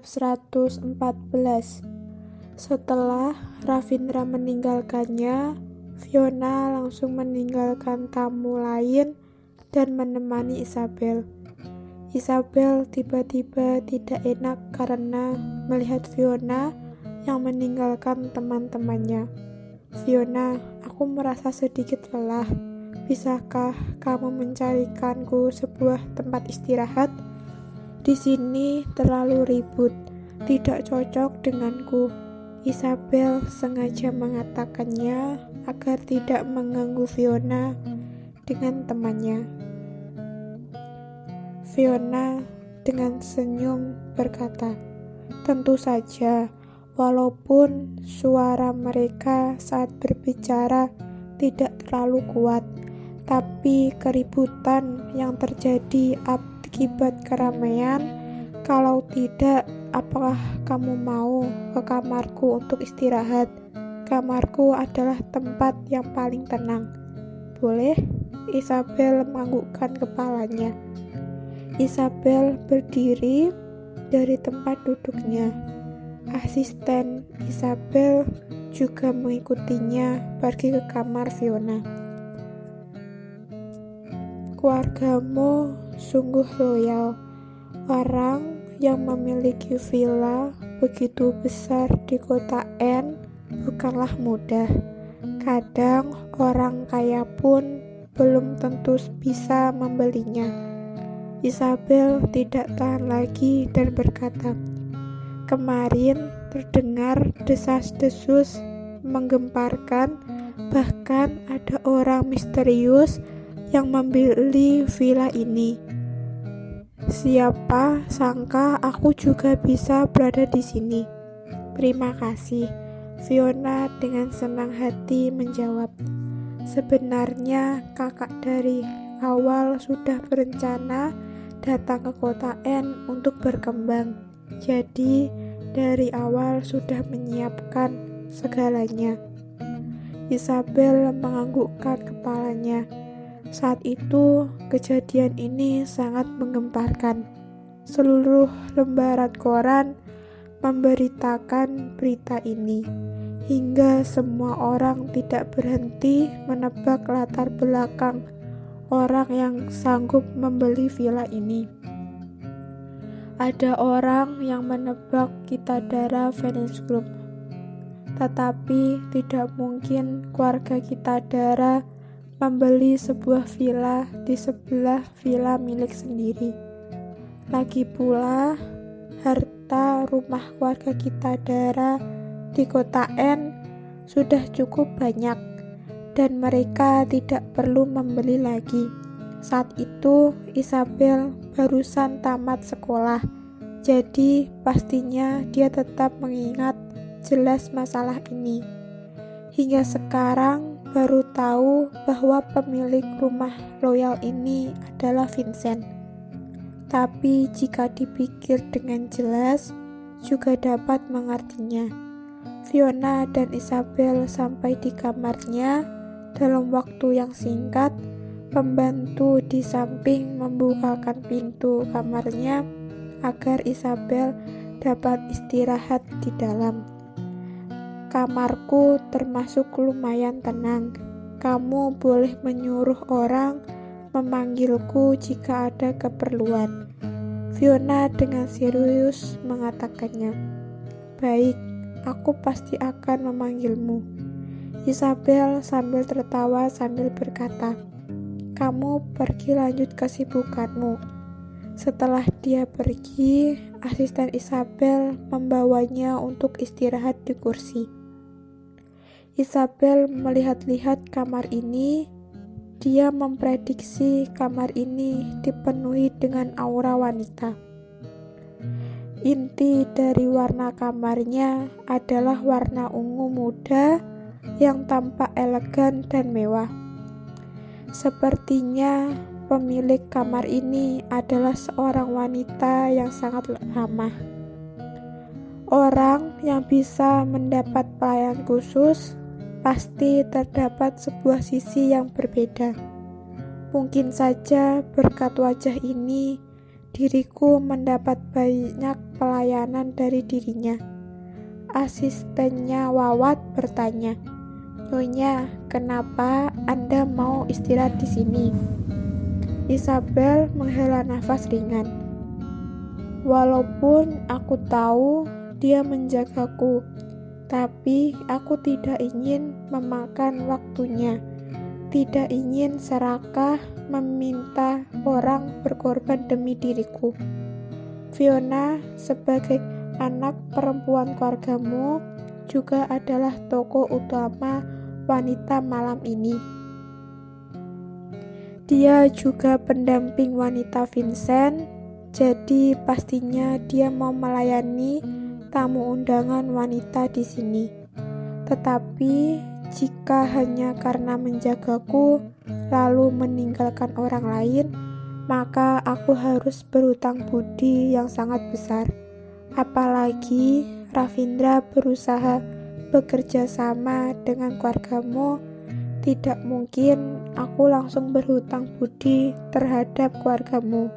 bab 114. Setelah Ravindra meninggalkannya, Fiona langsung meninggalkan tamu lain dan menemani Isabel. Isabel tiba-tiba tidak enak karena melihat Fiona yang meninggalkan teman-temannya. "Fiona, aku merasa sedikit lelah. Bisakah kamu mencarikanku sebuah tempat istirahat? Di sini terlalu ribut, tidak cocok denganku." Isabel sengaja mengatakannya agar tidak mengganggu Fiona dengan temannya. Fiona dengan senyum berkata, "Tentu saja, walaupun suara mereka saat berbicara tidak terlalu kuat, tapi keributan yang terjadi akibat keramaian. Kalau tidak, apakah kamu mau ke kamarku untuk istirahat? Kamarku adalah tempat yang paling tenang." "Boleh?" Isabel menganggukkan kepalanya. Isabel berdiri dari tempat duduknya. Asisten Isabel juga mengikutinya pergi ke kamar Fiona. "Keluargamu sungguh loyal. Orang yang memiliki villa begitu besar di kota N bukanlah mudah. Kadang orang kaya pun belum tentu bisa membelinya." Isabel tidak tahan lagi dan berkata, "Kemarin terdengar desas-desus menggemparkan, bahkan ada orang misterius yang membeli villa ini. Siapa sangka aku juga bisa berada di sini." "Terima kasih," Fiona dengan senang hati menjawab. "Sebenarnya kakak dari awal sudah berencana datang ke kota N untuk berkembang. Jadi dari awal sudah menyiapkan segalanya." Isabel menganggukkan kepalanya. Saat itu kejadian ini sangat menggemparkan. Seluruh lembaran koran memberitakan berita ini, hingga semua orang tidak berhenti menebak latar belakang orang yang sanggup membeli villa ini. Ada orang yang menebak Kitadara Finance Group, tetapi tidak mungkin keluarga Kitadara membeli sebuah villa di sebelah villa milik sendiri. Lagi pula, harta rumah keluarga Kitadara di kota N sudah cukup banyak dan mereka tidak perlu membeli lagi. Saat itu Isabel barusan tamat sekolah, jadi pastinya dia tetap mengingat jelas masalah ini. Hingga sekarang baru tahu bahwa pemilik rumah loyal ini adalah Vincent. Tapi jika dipikir dengan jelas, juga dapat mengertinya. Fiona dan Isabel sampai di kamarnya dalam waktu yang singkat. Pembantu di samping membukakan pintu kamarnya agar Isabel dapat istirahat di dalam. "Kamarku termasuk lumayan tenang. Kamu boleh menyuruh orang memanggilku jika ada keperluan." Fiona dengan serius mengatakannya. "Baik, aku pasti akan memanggilmu." Isabel sambil tertawa sambil berkata, "Kamu pergi lanjut kesibukanmu." Setelah dia pergi, asisten Isabel membawanya untuk istirahat di kursi. Isabel melihat-lihat kamar ini. Dia memprediksi kamar ini dipenuhi dengan aura wanita. Inti dari warna kamarnya adalah warna ungu muda yang tampak elegan dan mewah. Sepertinya pemilik kamar ini adalah seorang wanita yang sangat ramah. Orang yang bisa mendapat pelayan khusus pasti terdapat sebuah sisi yang berbeda. Mungkin saja berkat wajah ini diriku mendapat banyak pelayanan dari dirinya. Asistennya Wawat bertanya, "Nyonya, kenapa Anda mau istirahat di sini?" Isabel menghela nafas ringan. "Walaupun aku tahu dia menjagaku, tapi aku tidak ingin memakan waktunya, tidak ingin serakah meminta orang berkorban demi diriku. Fiona, sebagai anak perempuan keluargamu, juga adalah tokoh utama wanita malam ini. Dia juga pendamping wanita Vincent, jadi pastinya dia mau melayani tamu undangan wanita di sini. Tetapi jika hanya karena menjagaku lalu meninggalkan orang lain, maka aku harus berhutang budi yang sangat besar. Apalagi Ravindra berusaha bekerja sama dengan keluargamu, tidak mungkin aku langsung berhutang budi terhadap keluargamu."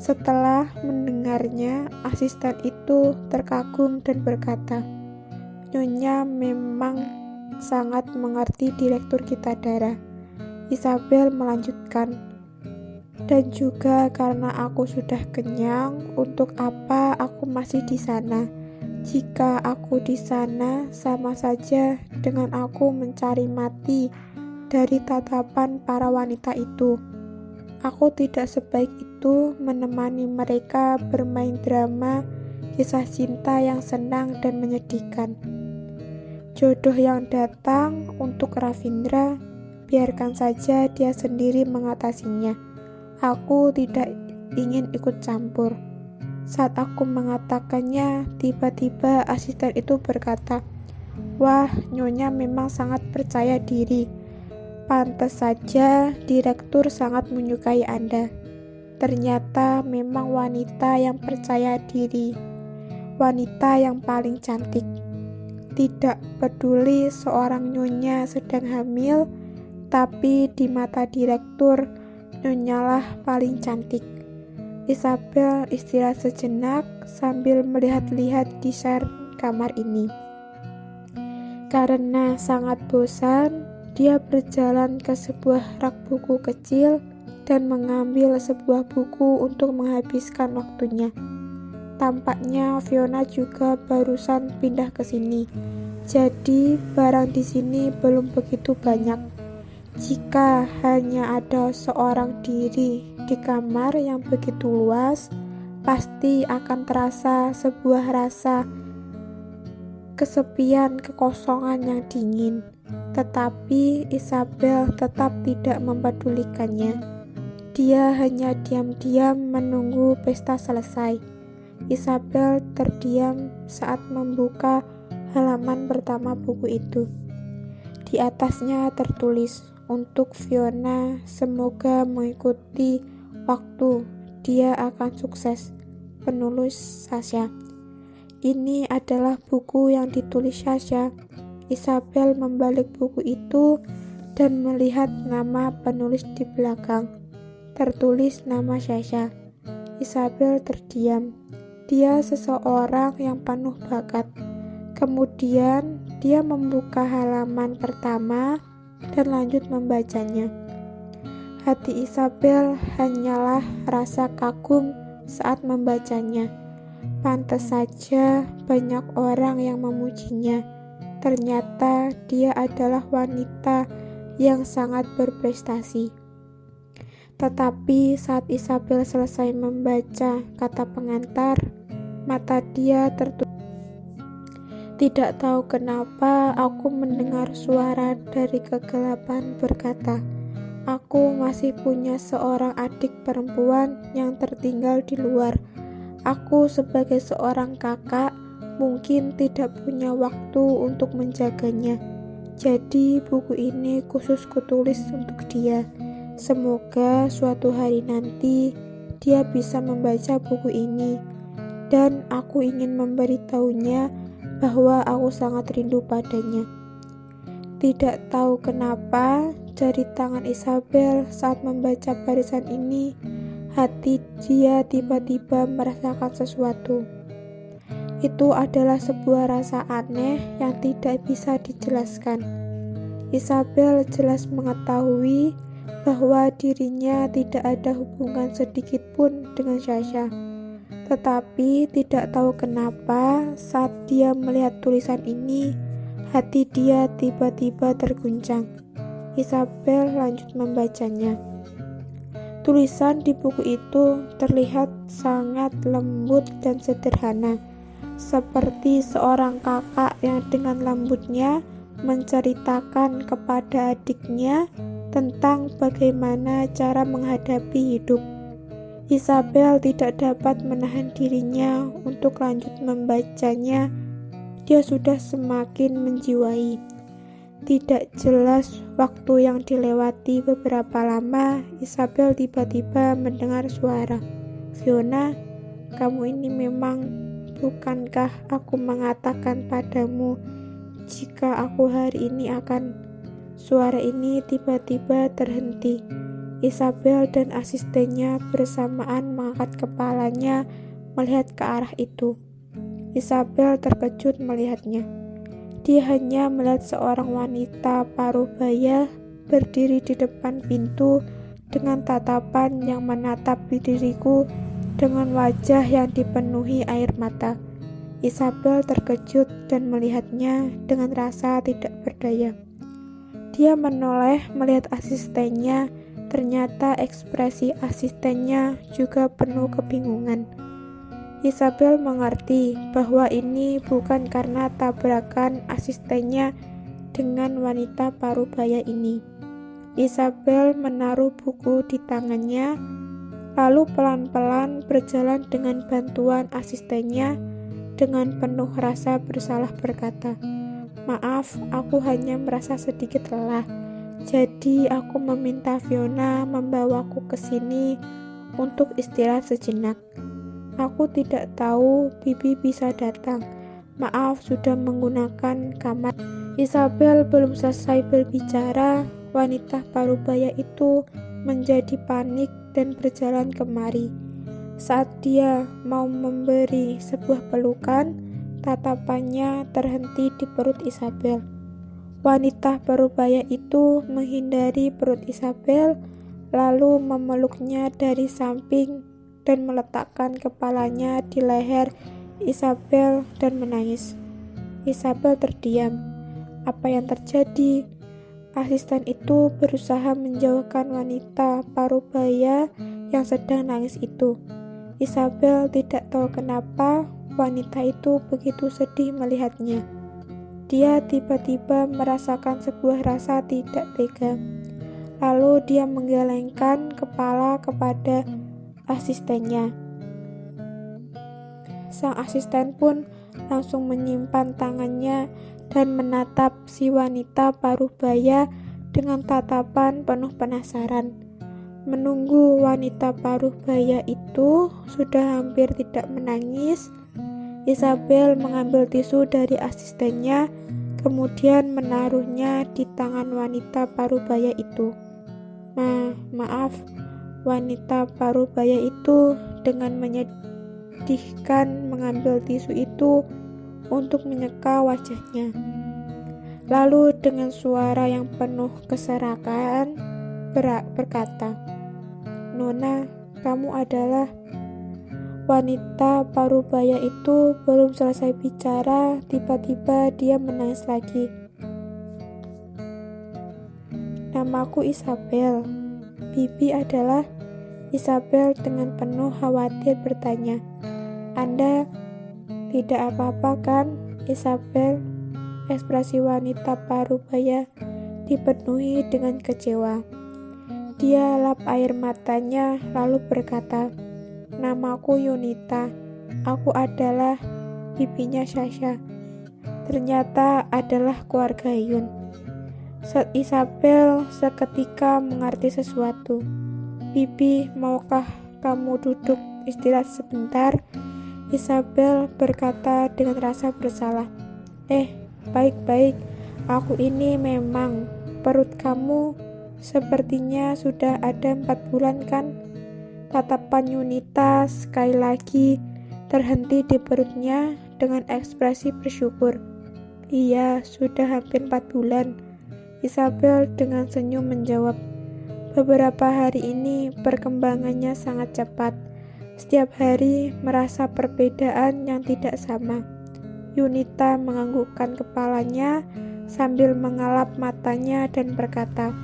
Setelah mendengarnya, asisten itu terkagum dan berkata, "Nyonya memang sangat mengerti direktur kita, Dara." Isabel melanjutkan, "Dan juga karena aku sudah kenyang, untuk apa aku masih di sana? Jika aku di sana, sama saja dengan aku mencari mati dari tatapan para wanita itu. Aku tidak sebaik itu menemani mereka bermain drama kisah cinta yang senang dan menyedihkan. Jodoh yang datang untuk Ravindra, biarkan saja dia sendiri mengatasinya. Aku tidak ingin ikut campur." Saat aku mengatakannya, tiba-tiba asisten itu berkata, "Wah, Nyonya memang sangat percaya diri. Pantas saja direktur sangat menyukai Anda. Ternyata memang wanita yang percaya diri, wanita yang paling cantik. Tidak peduli seorang Nyonya sedang hamil, tapi di mata direktur, Nyonyalah paling cantik." Isabel istirahat sejenak sambil melihat-lihat desain kamar ini. Karena sangat bosan, dia berjalan ke sebuah rak buku kecil dan mengambil sebuah buku untuk menghabiskan waktunya. Tampaknya Fiona juga barusan pindah ke sini, jadi barang di sini belum begitu banyak. Jika hanya ada seorang diri di kamar yang begitu luas, pasti akan terasa sebuah rasa kesepian, kekosongan yang dingin. Tetapi Isabel tetap tidak mempedulikannya. Dia hanya diam-diam menunggu pesta selesai. Isabel terdiam saat membuka halaman pertama buku itu. Di atasnya tertulis, "Untuk Fiona, semoga mengikuti waktu, dia akan sukses. Penulis Sasha." Ini adalah buku yang ditulis Sasha. Isabel membalik buku itu dan melihat nama penulis di belakang. Tertulis nama Sasha. Isabel terdiam. Dia seseorang yang penuh bakat. Kemudian dia membuka halaman pertama dan lanjut membacanya. Hati Isabel hanyalah rasa kagum saat membacanya. Pantas saja banyak orang yang memujinya. Ternyata dia adalah wanita yang sangat berprestasi. Tetapi saat Isabel selesai membaca kata pengantar, mata dia tertutup. Tidak tahu kenapa aku mendengar suara dari kegelapan berkata, "Aku masih punya seorang adik perempuan yang tertinggal di luar. Aku sebagai seorang kakak mungkin tidak punya waktu untuk menjaganya. Jadi buku ini khusus kutulis untuk dia. Semoga suatu hari nanti dia bisa membaca buku ini. Dan aku ingin memberitahunya bahwa aku sangat rindu padanya." Tidak tahu kenapa, jari tangan Isabel saat membaca barisan ini, hati dia tiba-tiba merasakan sesuatu. Itu adalah sebuah rasa aneh yang tidak bisa dijelaskan. Isabel jelas mengetahui bahwa dirinya tidak ada hubungan sedikit pun dengan Sasha. Tetapi tidak tahu kenapa saat dia melihat tulisan ini, hati dia tiba-tiba terguncang. Isabel lanjut membacanya. Tulisan di buku itu terlihat sangat lembut dan sederhana, seperti seorang kakak yang dengan lembutnya menceritakan kepada adiknya tentang bagaimana cara menghadapi hidup. Isabel tidak dapat menahan dirinya untuk lanjut membacanya. Dia sudah semakin menjiwai. Tidak jelas waktu yang dilewati beberapa lama, Isabel tiba-tiba mendengar suara. "Fiona, kamu ini memang, bukankah aku mengatakan padamu jika aku hari ini akan..." Suara ini tiba-tiba terhenti. Isabel dan asistennya bersamaan mengangkat kepalanya melihat ke arah itu. Isabel terkejut melihatnya. Dia hanya melihat seorang wanita paruh baya berdiri di depan pintu dengan tatapan yang menatap diriku dengan wajah yang dipenuhi air mata. Isabel terkejut dan melihatnya dengan rasa tidak berdaya. Dia menoleh melihat asistennya. Ternyata ekspresi asistennya juga penuh kebingungan. Isabel mengerti bahwa ini bukan karena tabrakan asistennya dengan wanita paruh baya ini. Isabel menaruh buku di tangannya, lalu pelan-pelan berjalan dengan bantuan asistennya. Dengan penuh rasa bersalah berkata, "Maaf, aku hanya merasa sedikit lelah. Jadi aku meminta Fiona membawaku ke sini untuk istirahat sejenak. Aku tidak tahu Bibi bisa datang. Maaf sudah menggunakan kamar." Isabel belum selesai berbicara, wanita paruh baya itu menjadi panik dan berjalan kemari. Saat dia mau memberi sebuah pelukan, tatapannya terhenti di perut Isabel. Wanita paruh baya itu menghindari perut Isabel, lalu memeluknya dari samping dan meletakkan kepalanya di leher Isabel dan menangis. Isabel terdiam. Apa yang terjadi? Asisten itu berusaha menjauhkan wanita paruh baya yang sedang nangis itu. Isabel tidak tahu kenapa wanita itu begitu sedih melihatnya. Dia tiba-tiba merasakan sebuah rasa tidak tega. Lalu dia menggelengkan kepala kepada asistennya. Sang asisten pun langsung menyimpan tangannya dan menatap si wanita paruh baya dengan tatapan penuh penasaran. Menunggu wanita paruh baya itu sudah hampir tidak menangis, Isabel mengambil tisu dari asistennya, kemudian menaruhnya di tangan wanita paruh baya itu. Maaf, wanita paruh baya itu dengan menyedihkan mengambil tisu itu untuk menyeka wajahnya. Lalu dengan suara yang penuh keserakan berkata, "Nona, kamu adalah..." Wanita paruh baya itu belum selesai bicara, tiba-tiba dia menangis lagi. "Namaku Isabel." "Bibi adalah..." Isabel dengan penuh khawatir bertanya. "Anda tidak apa-apa kan, Isabel?" Ekspresi wanita paruh baya dipenuhi dengan kecewa. Dia lap air matanya lalu berkata, "Namaku Yunita. Aku adalah bibinya Sasha." Ternyata adalah keluarga Yun. Isabel seketika mengerti sesuatu. "Bibi, maukah kamu duduk istirahat sebentar?" Isabel berkata dengan rasa bersalah. Baik-baik, aku ini memang..." "Perut kamu sepertinya sudah ada 4 bulan kan?" Tatapan Yunita sekali lagi terhenti di perutnya dengan ekspresi bersyukur. Iya, sudah hampir 4 bulan. Isabel dengan senyum menjawab. Beberapa hari ini perkembangannya sangat cepat. Setiap hari merasa perbedaan yang tidak sama. Yunita menganggukkan kepalanya sambil mengelap matanya dan berkata,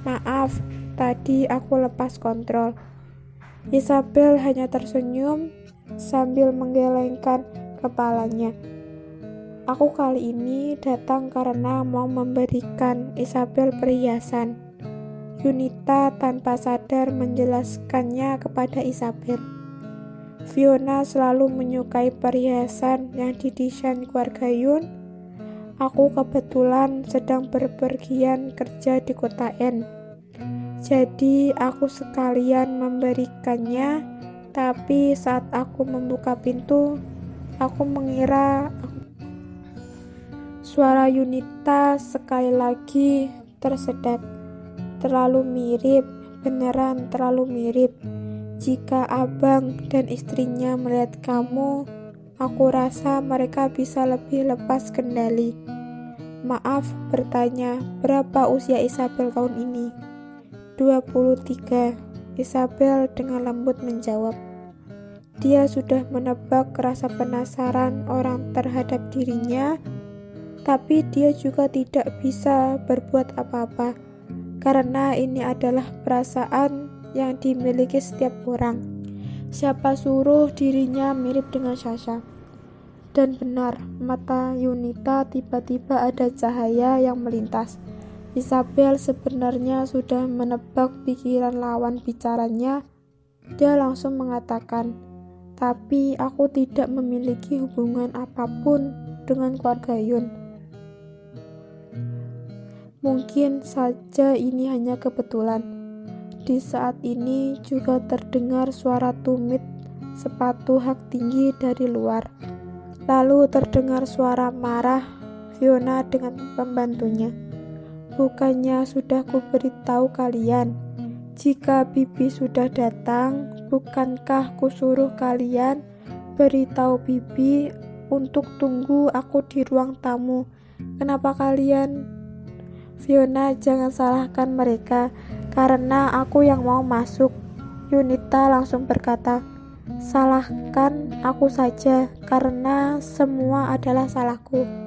"Maaf, tadi aku lepas kontrol." Isabel hanya tersenyum sambil menggelengkan kepalanya. Aku kali ini datang karena mau memberikan Isabel perhiasan. Yunita tanpa sadar menjelaskannya kepada Isabel. Fiona selalu menyukai perhiasan yang didesain keluarga Yun. Aku kebetulan sedang berpergian kerja di kota N. Jadi aku sekalian memberikannya, tapi saat aku membuka pintu, aku mengira suara Yunita sekali lagi tersedak. Terlalu mirip, beneran terlalu mirip. Jika abang dan istrinya melihat kamu, aku rasa mereka bisa lebih lepas kendali. Maaf bertanya, berapa usia Isabel tahun ini? 23, Isabel dengan lembut menjawab. Dia sudah menebak rasa penasaran orang terhadap dirinya, tapi dia juga tidak bisa berbuat apa-apa, karena ini adalah perasaan yang dimiliki setiap orang. Siapa suruh dirinya mirip dengan Sasha? Dan benar, mata Yunita tiba-tiba ada cahaya yang melintas. Isabel sebenarnya sudah menebak pikiran lawan bicaranya. Dia langsung mengatakan, "Tapi aku tidak memiliki hubungan apapun dengan keluarga Yun. Mungkin saja ini hanya kebetulan." Di saat ini juga terdengar suara tumit sepatu hak tinggi dari luar. Lalu terdengar suara marah Fiona dengan pembantunya. "Bukannya sudah kuberitahu kalian, jika Bibi sudah datang, bukankah kusuruh kalian beritahu Bibi untuk tunggu aku di ruang tamu? Kenapa kalian?" "Fiona, jangan salahkan mereka, karena aku yang mau masuk." Yunita langsung berkata, "Salahkan aku saja, karena semua adalah salahku."